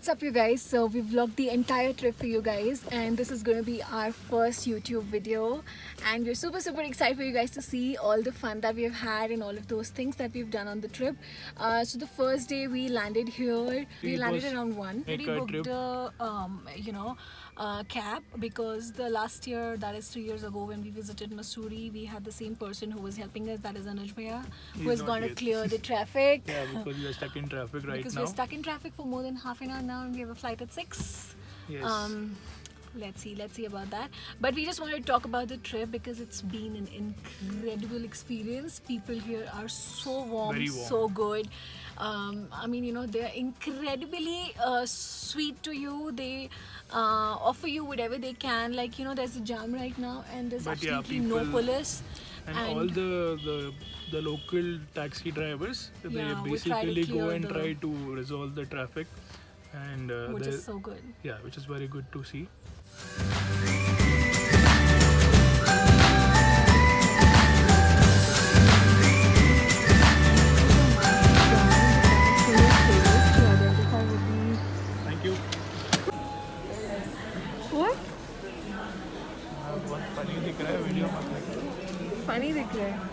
What's up, you guys? So we vlogged the entire trip for you guys, and this is going to be our first YouTube video, and we're super excited for you guys to see all the fun that we've had and all of those things that we've done on the trip. So the first day we landed here, we landed around 1. We booked a cab because the last year, that is 3 years ago, when we visited Mussoorie, we had the same person who was helping us, that is Anuj Bhaiya, who is going to clear the traffic. Yeah, because we are stuck in traffic right because now. we're stuck in traffic for more than half an hour now, and we have a flight at 6. Yes. Let's see about that. But we just wanted to talk about the trip because it's been an incredible experience. People here are so warm, Very warm. so good. I mean, you know, they're incredibly sweet to you. They offer you whatever they can. Like, you know, there's a jam right now, and there's But yeah, absolutely no people- police. and all the local taxi drivers, Yeah, they we try to basically go clear and the- try to resolve the traffic, and which they- is so good. yeah, which is very good to see. Thank you. What? बहुत funny दिख रहा है video में. Funny दिख रहा है.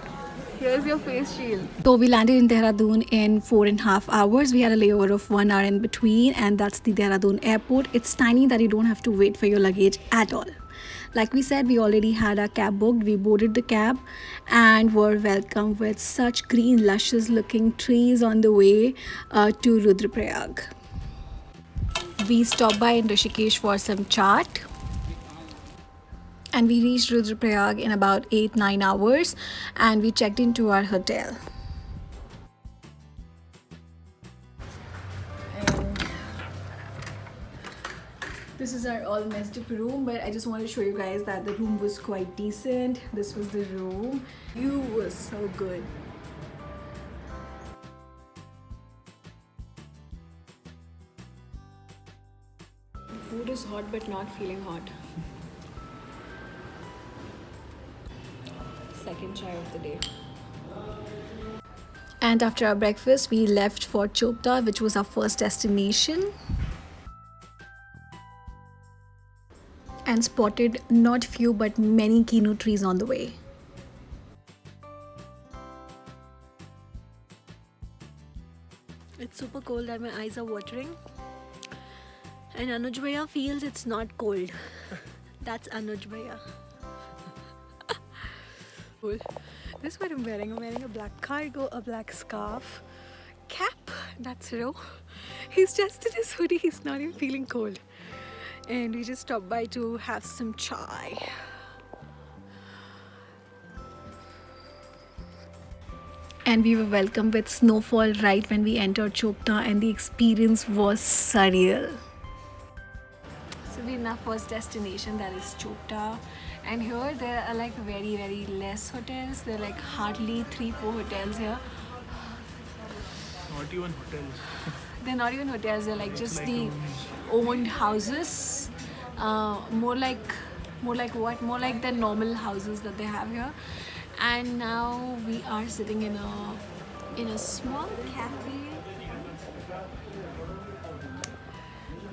Here's your face shield. So we landed in Dehradun in 4.5 hours. We had a layover of 1 hour in between, and that's the Dehradun airport. It's tiny that you don't have to wait for your luggage at all. Like we said, we already had our cab booked. We boarded the cab and were welcomed with such green, luscious looking trees on the way to Rudraprayag. We stopped by in Rishikesh for some chaat. And we reached Rudraprayag in about 8-9 hours, and we checked into our hotel. And this is our all messed up room, but I just wanted to show you guys that the room was quite decent. This was the room. View was so good. The food is hot but not feeling hot. Second chai of the day. And after our breakfast, we left for Chopta, which was our first destination, and spotted not few but many kinu trees on the way. It's super cold and my eyes are watering. And Anuj Bhaiya feels it's not cold. That's Anuj Bhaiya. Cool. This is what I'm wearing. I'm wearing a black cargo, a black scarf, cap. That's Ro. He's just in his hoodie. He's not even feeling cold. And we just stopped by to have some chai. And we were welcomed with snowfall right when we entered Chopta, and the experience was surreal. So we're in our first destination, that is Chopta. And here there are like very less hotels. There are like hardly 3-4 hotels here. Not even hotels. They're not even hotels, they're like just like the rooms. owned houses. More like what? More like the normal houses that they have here. And now we are sitting in a small cafe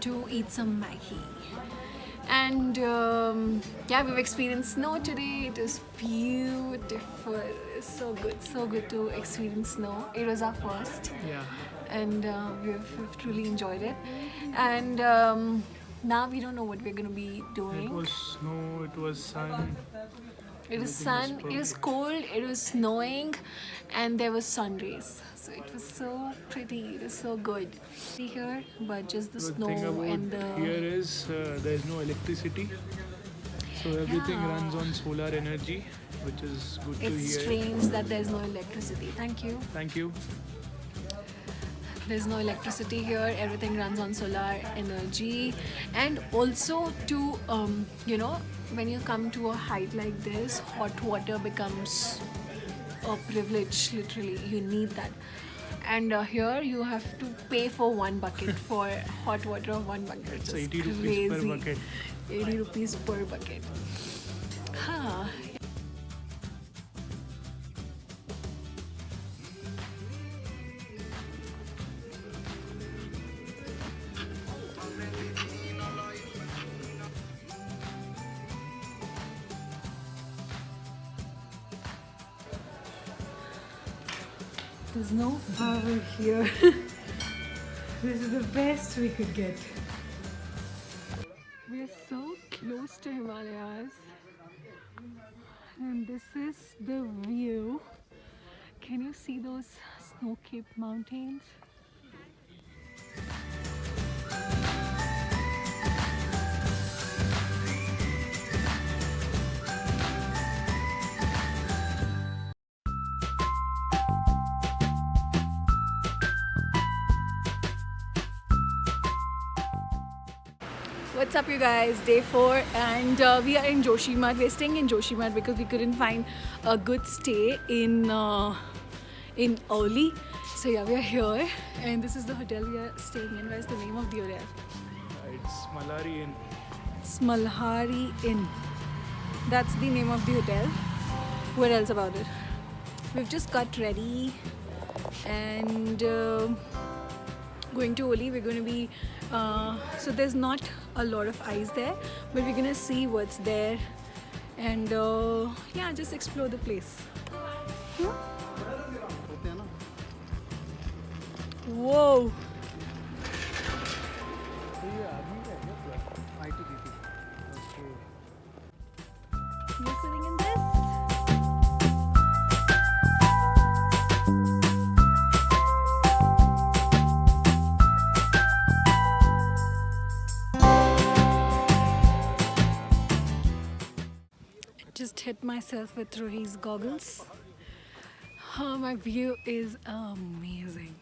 to eat some Maggi. And yeah, we've experienced snow today. It is beautiful. It's so good to experience snow. It was our first, Yeah. and we've truly enjoyed it. And now we don't know what we're gonna be doing. It was snow. It was sun. It was everything was sun, it was perfect. cold, it was snowing, and there was sun rays. So it was so pretty, it was so good. See here, but just the The snow thing about and the... here is there is no electricity, so everything Yeah. runs on solar energy, which is good to It's hear. strange that there's no electricity. Thank you. Thank you. There's no electricity here. Everything runs on solar energy, and also to you know, when you come to a height like this, hot water becomes a privilege. Literally, you need that. And here you have to pay for 1 bucket for hot water of 1 bucket. It's Just 80 rupees per crazy. bucket. 80 rupees per bucket. Huh. There's no power here. This is the best we could get. We are so close to Himalayas, and this is the view. Can you see those snow-capped mountains? What's up, you guys? Day 4, and we are in Joshimath. We're staying in Joshimath because we couldn't find a good stay in Oli. So yeah, we are here, and this is the hotel we are staying in. What's the name of the hotel? It's Malhari Inn. It's Malhari Inn. That's the name of the hotel. What else about it? We've just got ready and going to Oli. We're going to be so there's not a lot of ice there, but we're gonna see what's there and yeah, just explore the place. Whoa! You're sitting in this? Just hit myself with Rohi's goggles. Oh, my view is amazing.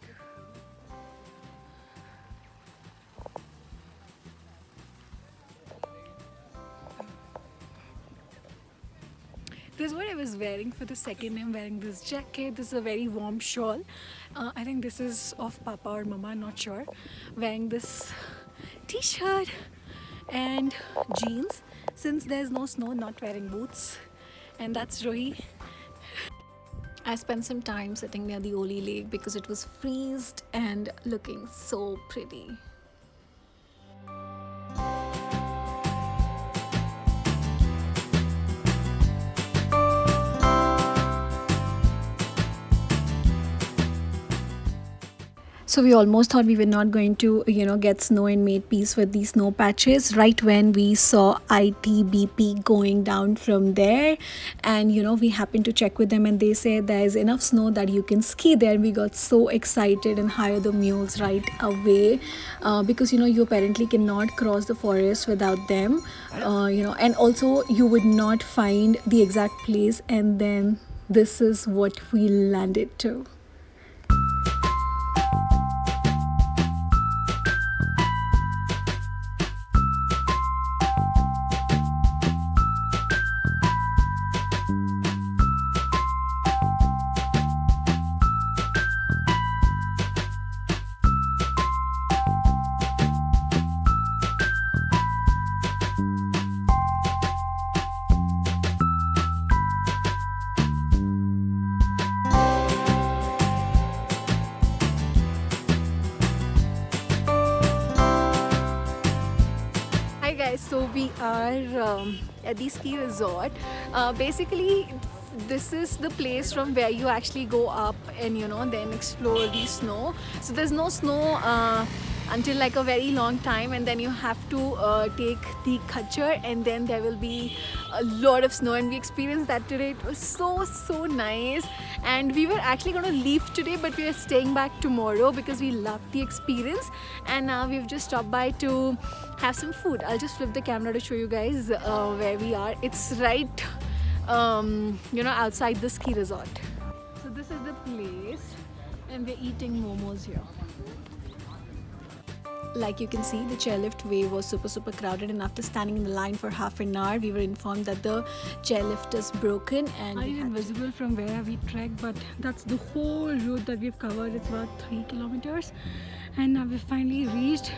This is what I was wearing for the second. I'm wearing this jacket. This is a very warm shawl. I think this is of Papa or Mama, not sure. Wearing this t-shirt and jeans. Since there's no snow, not wearing boots. And that's Rohi. I spent some time sitting near the Oli lake because it was freezed and looking so pretty. So we almost thought we were not going to, get snow and made peace with these snow patches right when we saw ITBP going down from there. And, we happened to check with them and they said there is enough snow that you can ski there. We got so excited and hired the mules right away because, you apparently cannot cross the forest without them, and also you would not find the exact place. And then this is what we landed to. So we are at the ski resort. Basically, this is the place from where you actually go up and then explore the snow. So there's no snow until like a very long time, and then you have to take the Khachar, and then there will be a lot of snow, and we experienced that today. It was so nice, and we were actually going to leave today, but we are staying back tomorrow because we loved the experience. And now we've just stopped by to have some food. I'll just flip the camera to show you guys where we are. It's right outside the ski resort. So this is the place, and we're eating momos here. Like you can see, the chairlift way was super crowded, and after standing in the line for half an hour, we were informed that the chairlift is broken. And it's invisible from where we trekked, but that's the whole route that we've covered. It's about 3 kilometers, and now we've finally reached.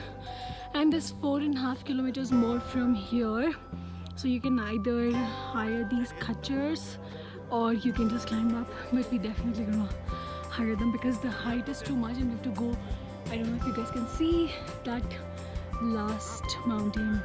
And there's 4.5 kilometers more from here, so you can either hire these Khachars or you can just climb up. But we definitely gonna hire them because the height is too much, and we have to go. I don't know if you guys can see that last mountain.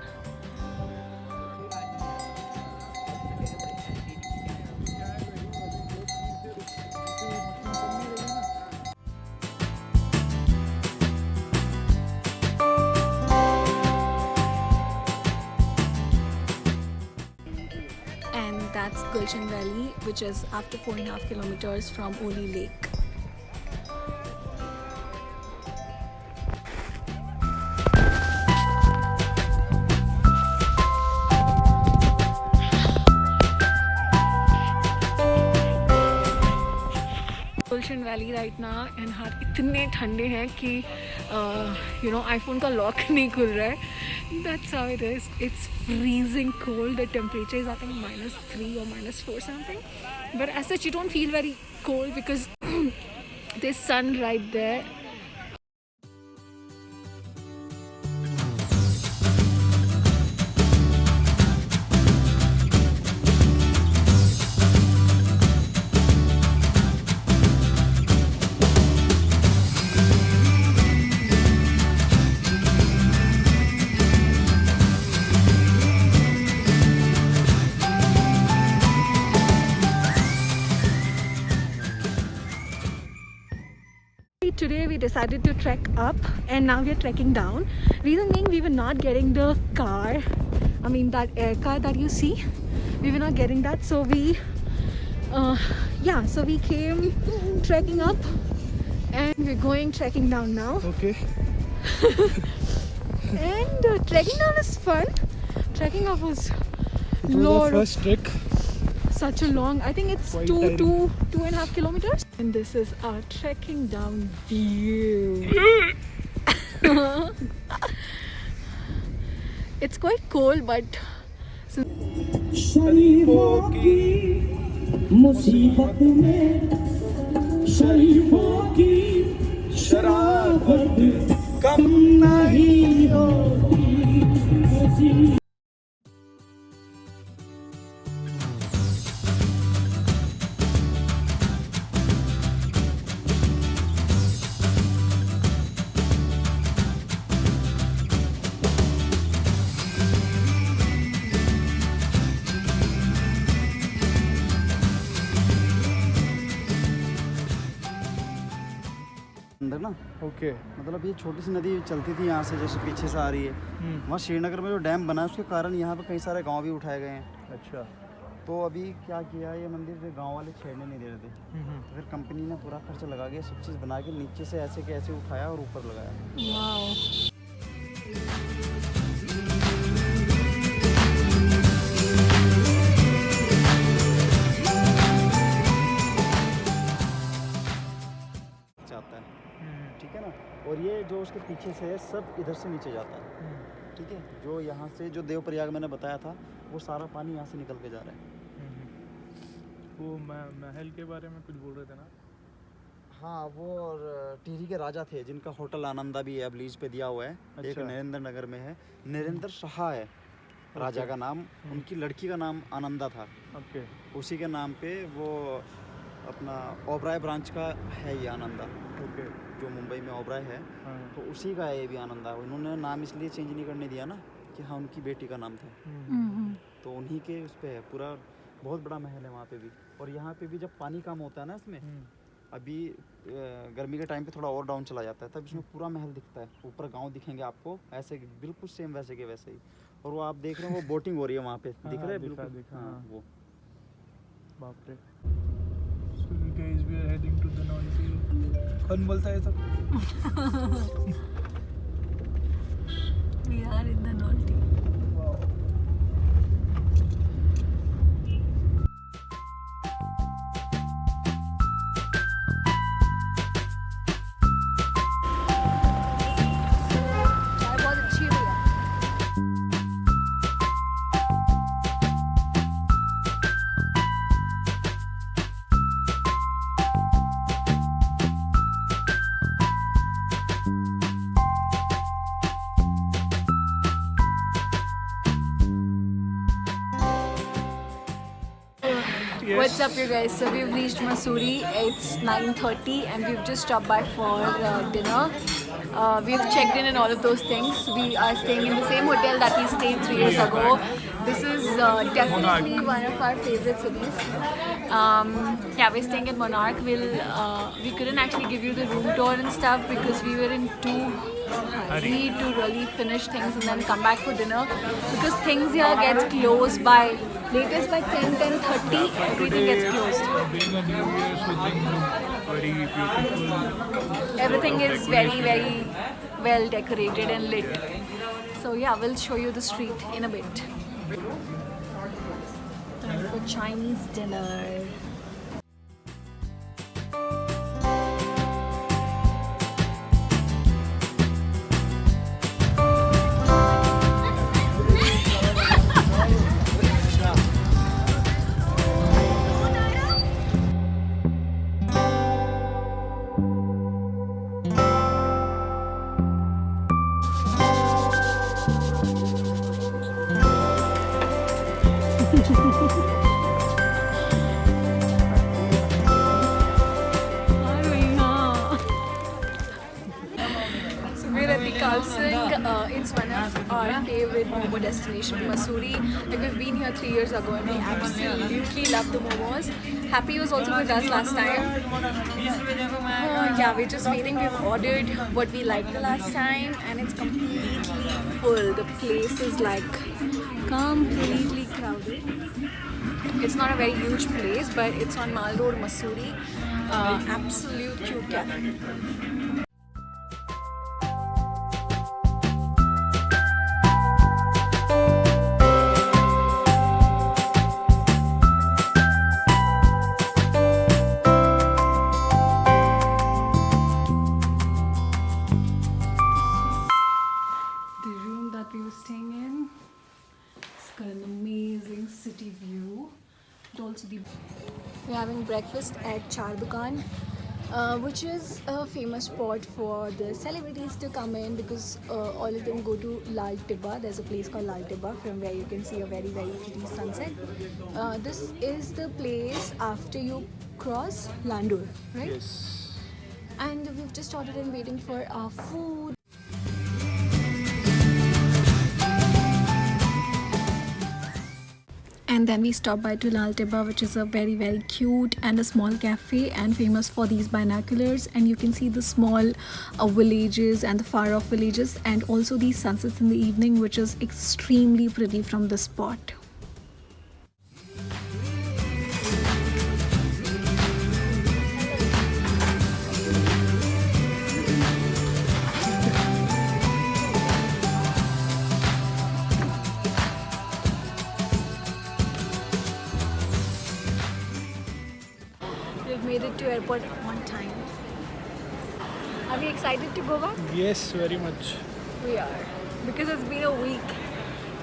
and that's Gulshan Valley, which is after 4.5 kilometers from Oli Lake. Gulshan valley right ना and हाथ इतने ठंडे हैं कि iPhone का lock नहीं खुल रहा है. That's how it is. It's freezing cold. The temperature is I think -3 or -4 something, but as such you don't feel very cold because there's sun right there. Today we decided to trek up and now we are trekking down. Reason being, we were not getting the car, that air car that you see, we were not getting that, so we came trekking up and we're going trekking down now. Okay. And trekking down is fun. Trekking up was It was our first trek. such a long, I think it's Quite 2.5 kilometers, and this is our trekking down view. It's quite cold, but शरीफों की मुसीबत में शरीफों की शराफत कम नहीं होती. अंदर ना Okay. मतलब ये छोटी सी नदी चलती थी यहाँ से, जैसे पीछे से आ रही है. वहाँ श्रीनगर में जो डैम बना है उसके कारण यहाँ पे कई सारे गांव भी उठाए गए हैं. अच्छा. तो अभी क्या किया, ये मंदिर गांव वाले छेड़ने नहीं दे रहे थे, तो फिर कंपनी ने पूरा खर्चा लगा के सब चीज़ बना के नीचे से ऐसे के ऐसे उठाया और ऊपर लगाया. wow. जाता है, ठीक है ना. और ये जो उसके पीछे से है सब इधर से नीचे जाता है, ठीक है. जो यहाँ से जो देवप्रयाग मैंने बताया था वो सारा पानी यहाँ से निकल के जा रहा है. वो महल के बारे में कुछ बोल रहे थे ना. हाँ, वो और टिहरी के राजा थे जिनका होटल आनंदा भी है, अब लीज पे दिया हुआ है. एक अच्छा. नरेंद्र नगर में है. नरेंद्र शाह है राजा का नाम. उनकी लड़की का नाम आनंदा था. ओके. उसी के नाम पे वो अपना ओबराय ब्रांच का है ये आनंदा. ओके. जो मुंबई में ओबराय है, हाँ. तो उसी का है ये भी आनंदा. उन्होंने नाम इसलिए चेंज नहीं करने दिया ना कि हाँ उनकी बेटी का नाम था, तो उन्हीं के उस पे है. पूरा बहुत बड़ा महल है वहाँ पे भी. और यहाँ पे भी जब पानी कम होता है ना इसमें, अभी गर्मी के टाइम पे थोड़ा और डाउन चला जाता है, तब इसमें पूरा महल दिखता है. ऊपर गांव दिखेंगे आपको ऐसे बिल्कुल सेम वैसे के वैसे ही. और वो आप देख रहे हैं वो बोटिंग हो रही है वहाँ पे, दिख रहा है बिल्कुल. हाँ, वो बाप रे. So you guys we are heading to the Nolti. कौन बोलता है सब? We are in the Nolti. Wow. चाय बहुत अच्छी है भैया. Yes. What's up, you guys? So we've reached Mussoorie. It's 9:30 and we've just stopped by for dinner. We've checked in and all of those things. We are staying in the same hotel that we stayed 3 years ago. This is definitely one of our favorite cities. We're staying at Monarch. We couldn't actually give you the room tour and stuff because we were in too hurry to really finish things and then come back for dinner, because things here get closed by Latest by 10, 10:30, everything gets closed. Being a New Year, so things look very beautiful. Everything is very, very well decorated and lit. So yeah, we'll show you the street in a bit. Time for Chinese dinner. So we're at the Kalsing. It's one of our favorite momo destination, Mussoorie. Like we've been here 3 years ago and we absolutely love the momos. Happy was also with us last time. Yeah, we're just waiting. We've ordered what we liked the last time and it's completely full. The place is like completely crowded. It's not a very huge place, but it's on Mall Road, Mussoorie. Absolute cute cafe. The room that we were staying in, it's got an amazing city view. We're having breakfast at Char Dukaan, which is a famous spot for the celebrities to come in because all of them go to Lal Tibba. There's a place called Lal Tibba from where you can see a very, very pretty sunset. This is the place after you cross Landur, right? Yes. And we've just ordered and waiting for our food. And then we stopped by to Lal Tibba, which is a very, very cute and a small cafe and famous for these binoculars. And you can see the small villages and the far off villages and also these sunsets in the evening, which is extremely pretty from this spot. We've made it to airport on time. Are we excited to go back? Yes, very much. We are. Because it's been a week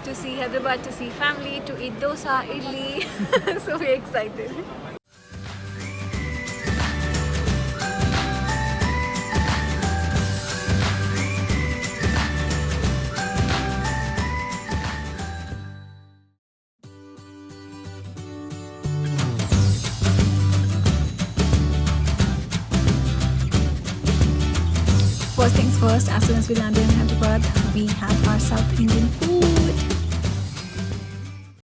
to see Hyderabad, to see family, to eat dosa, idli. So we're excited. First things first, as soon as we landed in Hyderabad, we had our South Indian food.